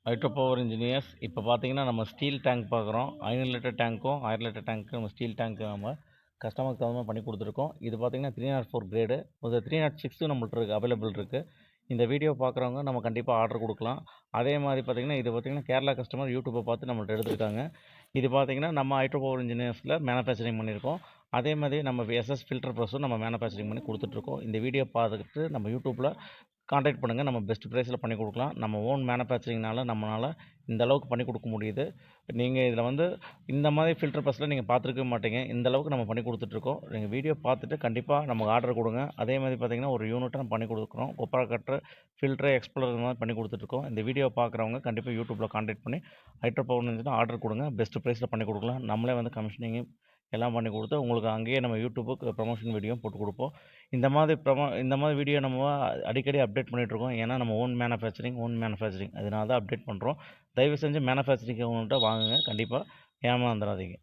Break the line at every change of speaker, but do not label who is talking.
Hydro power engineers இப்போ பார்த்தீங்கன்னா நம்ம ஸ்டீல் டேங்க் பார்க்குறோம். 500 லிட்டர் டேங்க்கும் 1000 லிட்டர் டேங்க்கு நம்ம ஸ்டீல் டேங்க்கு நம்ம கஸ்டமருக்கு தகுந்த மாதிரி பண்ணி கொடுத்துருக்கோம். இது பார்த்தீங்கன்னா 304 கிரேடு. ஒரு 306 நம்மள்ட்ட இருக்குது, அவைலபிள் இருக்குது. இந்த வீடியோ பார்க்குறவங்க நம்ம கண்டிப்பாக ஆர்டர் கொடுக்கலாம். அதே மாதிரி பார்த்தீங்கன்னா இது பார்த்தீங்கன்னா கேரளா கஸ்டமர் யூடியூப்பை பார்த்து நம்மள்ட்ட எடுத்திருக்காங்க. இது பார்த்தீங்கன்னா நம்ம ஹைட்ரோ பவர் இன்ஜினியர்ஸில் மேனுஃபேக்சரிங் பண்ணியிருக்கோம். அதே மாதிரி நம்ம எஸ்எஸ் ஃபில்டர் ப்ரெஸ்ஸும் நம்ம மேனுஃபேக்சரிங் பண்ணி கொடுத்துட்ருக்கோம். இந்த வீடியோ பார்த்துட்டு நம்ம யூடியூப்பில் கான்டாக்ட் பண்ணுங்கள். நம்ம பெஸ்ட் ப்ரைஸில் பண்ணி கொடுக்கலாம். நம்ம ஓன் மேனுஃபேக்சரிங்னால நம்மளால் இந்த அளவுக்கு பண்ணி கொடுக்க முடியுது. நீங்கள் இதில் வந்து இந்த மாதிரி ஃபில்டர் ப்ரெஸ்ஸில் நீங்கள் பார்த்துருக்கவே மாட்டீங்க. இந்த அளவுக்கு நம்ம பண்ணி கொடுத்துட்ருக்கோம். நீங்கள் வீடியோ பார்த்துட்டு கண்டிப்பாக நமக்கு ஆர்டர் கொடுங்க. அதே மாதிரி பார்த்தீங்கன்னா ஒரு யூனிட்டை நம்ம பண்ணி கொடுக்குறோம். கொப்பரா கட்டர், ஃபில்ட்ரு, எக்ஸ்ப்ளோரர் இந்த மாதிரி பண்ணி கொடுத்துட்ருக்கோம். இந்த வீடியோ பார்க்குறவங்க கண்டிப்பாக யூடியூப்பில் கான்டாக்ட் பண்ணி ஹைட்ரோ பவர் இருந்துச்சுன்னா ஆர்டர் கொடுங்க. பெஸ்ட் ப்ரைஸில் பண்ணி கொடுக்கலாம். நம்மளே வந்து கமிஷனிங்கு எல்லாம் பண்ணி கொடுத்து உங்களுக்கு அங்கேயே நம்ம யூடியூப்புக்கு ப்ரமோஷன் வீடியோ போட்டு கொடுப்போம். இந்த மாதிரி வீடியோ நம்ம அடிக்கடி அப்டேட் பண்ணிகிட்ருக்கோம். ஏன்னா நம்ம ஓன் மேனுஃபேக்சரிங் அதனால தான் அப்டேட் பண்ணுறோம். தயவு செஞ்சு மேனுஃபேக்சரிங் வாங்குங்க. கண்டிப்பாக ஏமாந்துடாதீங்க.